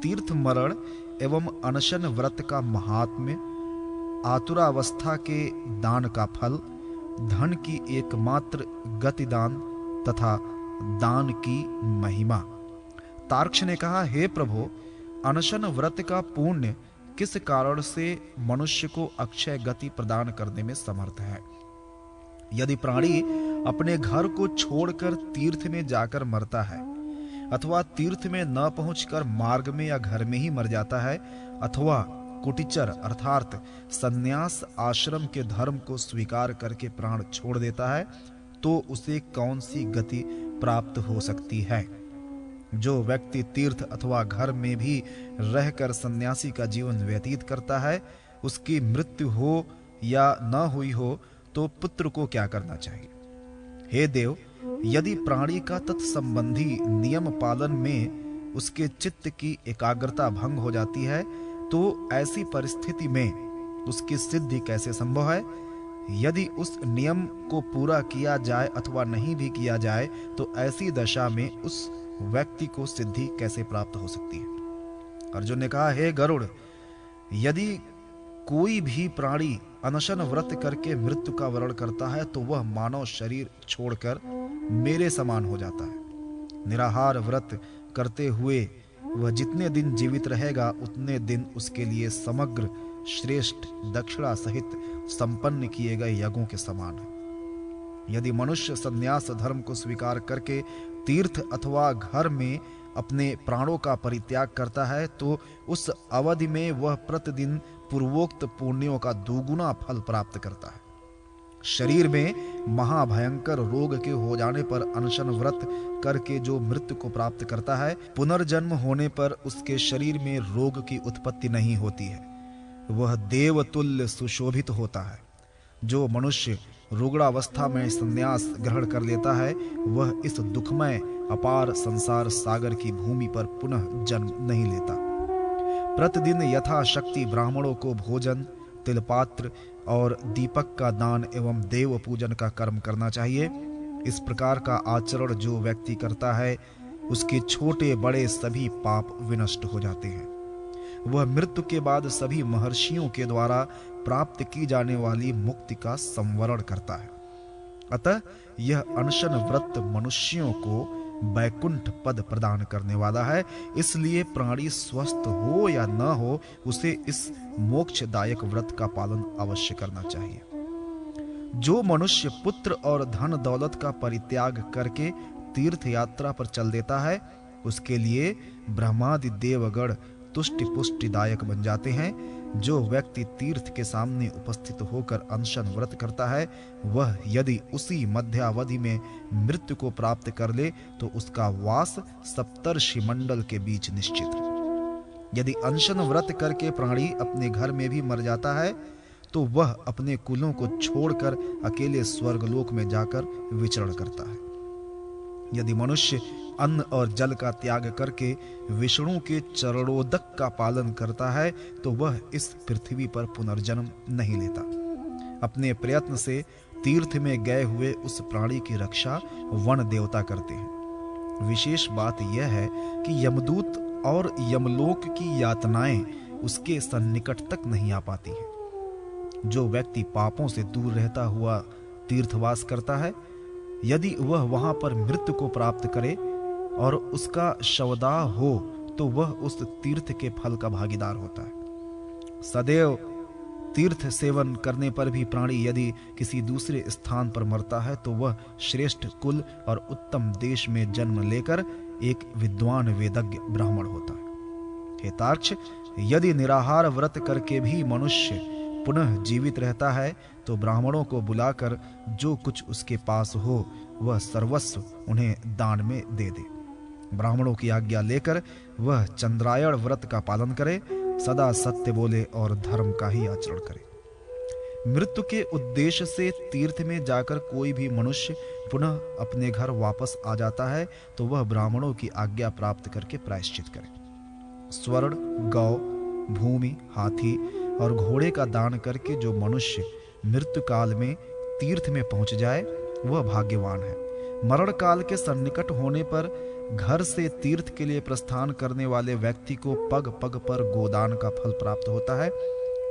तीर्थ मरण एवं अनशन व्रत का महात्म्य, आतुरावस्था के दान का फल, धन की एकमात्र गतिदान तथा दान की महिमा। तार्क्ष ने कहा, हे प्रभु, अनशन व्रत का पुण्य किस कारण से मनुष्य को अक्षय गति प्रदान करने में समर्थ है? यदि प्राणी अपने घर को छोड़कर तीर्थ में जाकर मरता है, अथवा तीर्थ में न पहुंचकर मार्ग में या घर में ही मर जाता है, अथवा कुटिचर अर्थात संन्यास आश्रम के धर्म को स्वीकार करके प्राण छोड़ देता है, तो उसे कौन सी गति प्राप्त हो सकती है? जो व्यक्ति तीर्थ अथवा घर में भी रहकर सन्यासी का जीवन व्यतीत करता है, उसकी मृत्यु हो या न हुई हो तो पुत्र को क्या करना चाहिए? हे देव, यदि प्राणी का तत्संबंधी नियम पालन में उसके चित्त की एकाग्रता भंग हो जाती है, तो ऐसी परिस्थिति में उसकी सिद्धि कैसे संभव है? यदि उस नियम को पूरा किया जाए अथवा नहीं भी किया जाए, तो ऐसी दशा में उस व्यक्ति को सिद्धि कैसे प्राप्त हो सकती है? अर्जुन ने कहा, हे गरुड़, यदि कोई भी प्राणी अनशन व्रत करके मृत्यु का वरण करता है, तो वह मानव शरीर छोड़कर मेरे समान हो जाता है। निराहार व्रत करते हुए वह जितने दिन जीवित रहेगा, उतने दिन उसके लिए समग्र श्रेष्ठ दक्षिणा सहित संपन्न किए गए यज्ञों के समान है। यदि मनुष्य संन्यास धर्म को स्वीकार करके तीर्थ अथवा घर में अपने प्राणों का परित्याग करता है, तो उस अवधि में वह प्रतिदिन पूर्वोक्त पुण्यों का दोगुना फल प्राप्त करता है। शरीर में महाभयंकर रोग के हो जाने पर अनशन व्रत करके जो मृत्यु को प्राप्त करता है, पुनर्जन्म होने पर उसके शरीर में रोग की उत्पत्ति नहीं होती है। वह देवतुल्य सुशोभित होता है। जो मनुष्य रुग्णावस्था में संन्यास ग्रहण कर लेता है, वह इस दुखमय अपार संसार सागर की भूमि पर पुनः जन्म नहीं लेता। प्रतिदिन यथाशक्ति ब्राह्मणों को भोजन, तिलपात्र और दीपक का दान एवं देव पूजन का कर्म करना चाहिए। इस प्रकार का आचरण जो व्यक्ति करता है, उसके छोटे बड़े सभी पाप विनष्ट हो जाते हैं। वह मृत्यु के बाद सभी महर्षियों के द्वारा प्राप्त की जाने वाली मुक्ति का संवरण करता है। अतः यह अनशन व्रत मनुष्यों को वैकुंठ पद प्रदान करने वाला है। इसलिए प्राणी स्वस्थ हो या न हो, उसे इस मोक्षदायक व्रत का पालन अवश्य करना चाहिए। जो मनुष्य पुत्र और धन दौलत का परित्याग करके तीर्थ यात्रा पर चल देता है, उसके लिए ब्रह्मादि देवगण तुष्टि पुष्टिदायक बन जाते हैं। जो व्यक्ति तीर्थ के सामने उपस्थित होकर अनशन व्रत करता है, वह यदि उसी मध्यावधि में मृत्यु को प्राप्त कर ले, तो उसका वास सप्तर्षि मंडल के बीच निश्चित है। यदि अनशन व्रत करके प्राणी अपने घर में भी मर जाता है, तो वह अपने कुलों को छोड़कर अकेले स्वर्गलोक में जाकर विचरण करता है। यदि मनुष्य अन्न और जल का त्याग करके विष्णु के चरणोदक का पालन करता है, तो वह इस पृथ्वी पर पुनर्जन्म नहीं लेता। अपने प्रयत्न से तीर्थ में गए हुए उस प्राणी की रक्षा वन देवता करते हैं। विशेष बात यह है कि यमदूत और यमलोक की यातनाएं उसके सन्निकट तक नहीं आ पाती हैं। जो व्यक्ति पापों से दूर रहता हुआ तीर्थवास करता है, यदि वह वहां पर मृत्यु को प्राप्त करे और उसका शवदाह हो, तो वह उस तीर्थ के फल का भागीदार होता है। सदैव तीर्थ सेवन करने पर भी प्राणी यदि किसी दूसरे स्थान पर मरता है, तो वह श्रेष्ठ कुल और उत्तम देश में जन्म लेकर एक विद्वान वेदज्ञ ब्राह्मण होता है। हे तार्क्ष, यदि निराहार व्रत करके भी मनुष्य पुनः जीवित रहता है, तो ब्राह्मणों को बुलाकर जो कुछ उसके पास हो, वह सर्वस्व उन्हें दान में दे दे। ब्राह्मणों की आज्ञा लेकर वह चंद्रायण व्रत का पालन करे, सदा सत्य बोले और धर्म का ही आचरण करे। मृत्यु के उद्देश्य से तीर्थ में जाकर कोई भी मनुष्य पुनः अपने घर वापस आ जाता है, तो वह ब्राह्मणों की आज्ञा प्राप्त करके प्रायश्चित करे। स्वर्ण, गौ, भूमि, हाथी और घोड़े का दान करके जो मनुष्य मृत्यु काल में तीर्थ में पहुंच जाए, वह भाग्यवान है। मरण काल के सन्निकट होने पर घर से तीर्थ के लिए प्रस्थान करने वाले व्यक्ति को पग पग पर गोदान का फल प्राप्त होता है।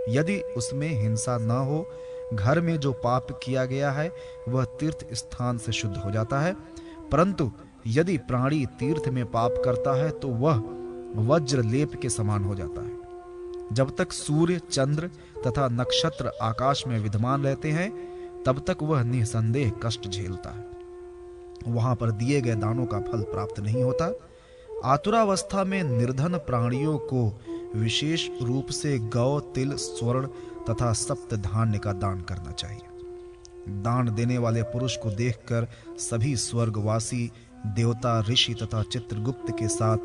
यदि उसमें हिंसा न हो, घर में जो पाप किया गया है वह तीर्थ स्थान से शुद्ध हो जाता है। परंतु यदि प्राणी तीर्थ में पाप करता है तो वह वज्र लेप के समान हो जाता है। जब तक सूर्य, चंद्र तथा नक्षत्र आकाश में विद्यमान रहते हैं तब तक वह निसंदेह कष्ट झेलता है। वहां पर दिए गए दानों का फल प्राप्त नहीं होता। आतुरावस्था में निर्धन प्राणियों को विशेष रूप से गौ, तिल, स्वर्ण तथा सप्त धान्य का दान करना चाहिए। दान देने वाले पुरुष को देखकर सभी स्वर्गवासी देवता, ऋषि तथा चित्रगुप्त के साथ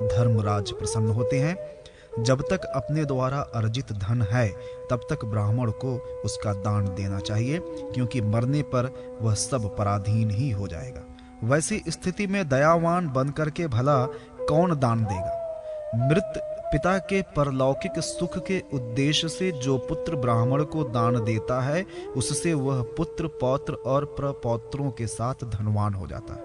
धर्मराज प्रसन्न होते हैं। जब तक अपने द्वारा अर्जित धन है तब तक ब्राह्मण को उसका दान देना चाहिए, क्योंकि मरने पर वह सब पराधीन ही हो जाएगा। वैसी स्थिति में दयावान बनकर के भला कौन दान देगा? मृत पिता के परलौकिक सुख के उद्देश्य से जो पुत्र ब्राह्मण को दान देता है उससे वह पुत्र, पौत्र और प्रपौत्रों के साथ धनवान हो जाता है।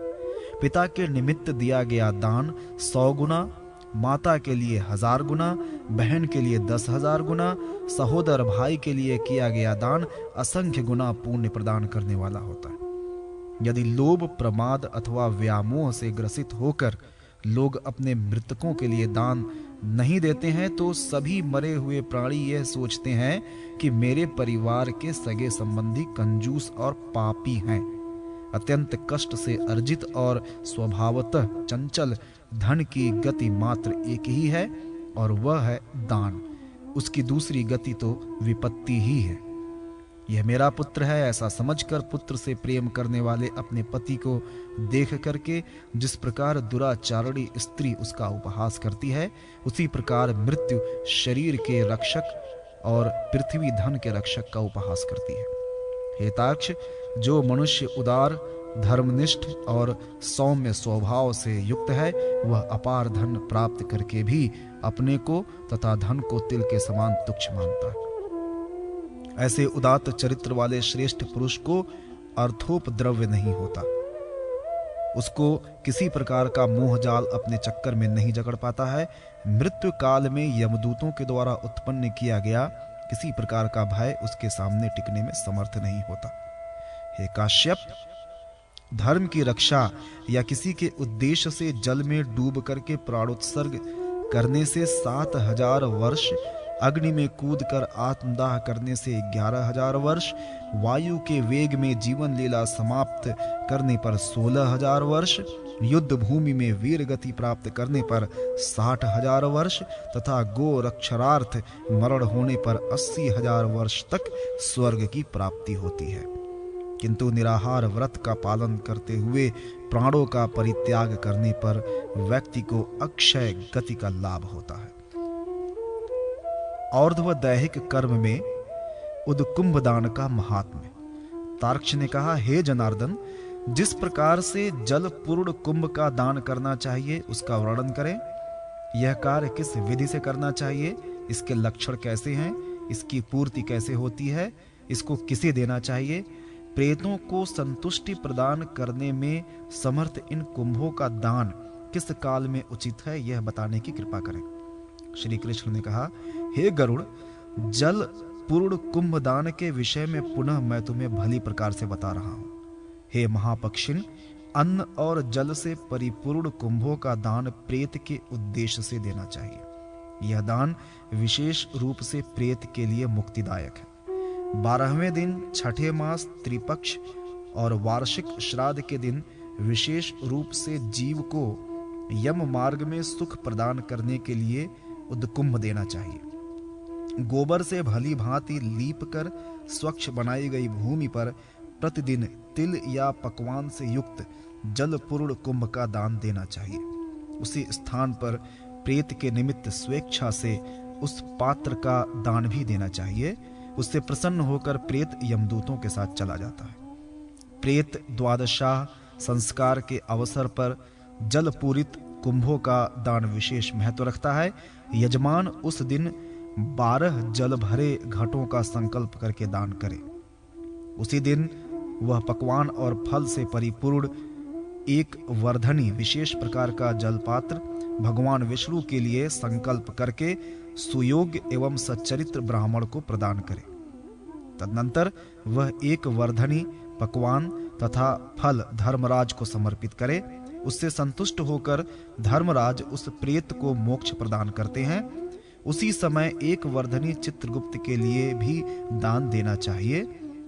पिता के निमित्त दिया गया दान 100 गुना, माता के लिए 1000 गुना, बहन के लिए 10,000 गुना, सहोदर भाई के लिए किया गया दान असंख्य गुना पुण्य प्रदान करने वाला होता है। यदि लोभ, प्रमाद अथवा व्यामोह से ग्रसित होकर लोग अपने मृतकों के लिए दान नहीं देते हैं तो सभी मरे हुए प्राणी यह सोचते हैं कि मेरे परिवार के सगे संबंधी कंजूस और पापी हैं। अत्यंत कष्ट से अर्जित और स्वभावतः चंचल धन की गति मात्र एक ही है और वह है दान। उसकी दूसरी गति तो विपत्ति ही है। यह मेरा पुत्र है ऐसा समझकर पुत्र से प्रेम करने वाले अपने पति को देख करके जिस प्रकार दुराचारणी स्त्री उसका उपहास करती है, उसी प्रकार मृत्यु शरीर के रक्षक और पृथ्वी धन के रक्षक का उपहास करती है। हेताक्ष, जो मनुष्य उदार, धर्मनिष्ठ और सौम्य स्वभाव से युक्त है वह अपार धन प्राप्त करके भी अपने को तथा धन को तिल के समान तुच्छ मानता है। ऐसे उदात्त चरित्र वाले श्रेष्ठ पुरुष को अर्थोपद्रव्य नहीं होता। उसको किसी प्रकार का मोह जाल अपने चक्कर में नहीं जकड़ पाता है। मृत्यु काल में यमदूतों के द्वारा उत्पन्न किया गया किसी प्रकार का भय उसके सामने टिकने में समर्थ नहीं होता। हे काश्यप, धर्म की रक्षा या किसी के उद्देश्य से जल में डूब करके प्राणोत्सर्ग करने से 7000 वर्ष, अग्नि में कूदकर आत्मदाह करने से 11000 वर्ष, वायु के वेग में जीवन लीला समाप्त करने पर 16000 वर्ष, युद्ध भूमि में वीर गति प्राप्त करने पर 60000 वर्ष तथा गो रक्षरार्थ मरण होने पर 80000 वर्ष तक स्वर्ग की प्राप्ति होती है। किंतु निराहार व्रत का पालन करते हुए प्राणों का परित्याग करने पर व्यक्ति को अक्षय गति का लाभ होता है। और्ध्व दैहिक कर्म में उदकुंभ दान का महात्म्य। तार्क्ष ने कहा, हे जनार्दन, जिस प्रकार से जल पूर्ण कुंभ का दान करना चाहिए उसका वर्णन करें। यह कार्य किस विधि से करना चाहिए, इसके लक्षण कैसे हैं, इसकी पूर्ति कैसे होती है, इसको किसे देना चाहिए, प्रेतों को संतुष्टि प्रदान करने में समर्थ इन कुंभों का दान किस काल में उचित है, यह बताने की कृपा करें। श्री कृष्ण ने कहा, हे गरुड़, जल पूर्ण कुंभ दान के विषय में पुनः मैं तुम्हें भली प्रकार से बता रहा हूं। हे महापक्षिण, अन्न और जल से परिपूर्ण कुंभों का दान प्रेत के उद्देश्य से देना चाहिए। यह दान विशेष रूप से प्रेत के लिए मुक्तिदायक है। 12वें दिन, छठे मास, त्रिपक्ष और वार्षिक श्राद्ध के दिन विशेष रूप से जीव को यम मार्ग में सुख प्रदान करने के लिए उदकुंभ देना चाहिए। गोबर से भली भांति लीप कर स्वच्छ बनाई गई भूमि पर प्रतिदिन तिल या पकवान से युक्त जल पूर्ण कुंभ का दान देना चाहिए। उसी स्थान पर प्रेत के निमित्त स्वेच्छा से उस पात्र का दान भी देना चाहिए। उससे प्रसन्न होकर प्रेत यमदूतों के साथ चला जाता है। प्रेत द्वादशाह संस्कार के अवसर पर जल पूरित कुंभों का दान विशेष महत्व रखता है। यजमान उस दिन 12 जल भरे घटों का संकल्प करके दान करे। उसी दिन वह पकवान और फल से परिपूर्ण एक वर्धनी विशेष प्रकार का जलपात्र भगवान विष्णु के लिए संकल्प करके सुयोग्य एवं सच्चरित्र ब्राह्मण को प्रदान करे। तदनंतर वह एक वर्धनी पकवान तथा फल धर्मराज को समर्पित करे। उससे संतुष्ट होकर धर्मराज उस प्रेत को मोक्ष प्रदान करते हैं। उसी समय एक वर्धनी चित्रगुप्त के लिए भी दान देना चाहिए।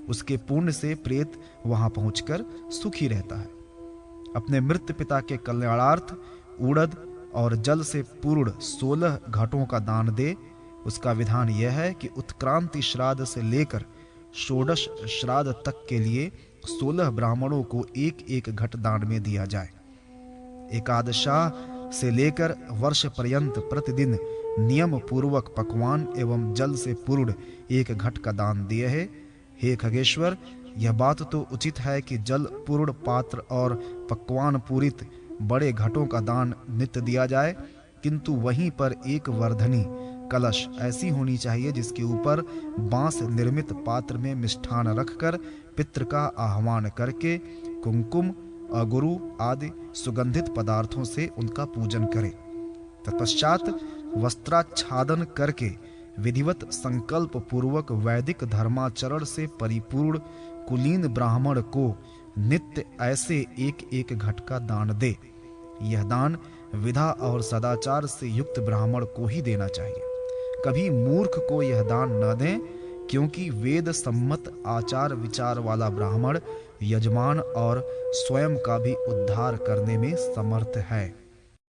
उसके पुण्य से प्रेत वहां पहुंचकर सुखी रहता है। अपने मृत पिता के कल्याणार्थ उड़द और जल से पूर्ण 16 घटों का दान दे। उसका विधान यह है कि उत्क्रांति श्राद्ध से लेकर षोडश श्राद्ध तक के लिए 16 ब्राह्मणों को एक एक घट दान में दिया जाए। एकादशाह से लेकर वर्ष पर्यंत प्रतिदिन नियम पूर्वक पकवान एवं जल से पूर्ण एक घट का दान दिए है। हे खगेश्वर, यह बात तो उचित है कि जल पूर्ण पात्र और पकवान पूरित बड़े घटों का दान नित्य दिया जाए, किंतु वहीं पर एक वर्धनी कलश ऐसी होनी चाहिए जिसके ऊपर बांस निर्मित पात्र में मिष्ठान रखकर पितृ का आह्वान करके कुमकुम, अगुरु आदि सुगंधित पदार्थों से उनका पूजन करें। तत्पश्चात वस्त्राच्छादन करके विधिवत संकल्प पूर्वक वैदिक धर्माचरण से परिपूर्ण कुलीन ब्राह्मण को नित्य ऐसे एक एक घट का दान दे। यह दान विधा और सदाचार से युक्त ब्राह्मण को ही देना चाहिए। कभी मूर्ख को यह दान न दें, क्योंकि वेद सम्मत आचार विचार वाला ब्राह्मण यजमान और स्वयं का भी उद्धार करने में समर्थ है।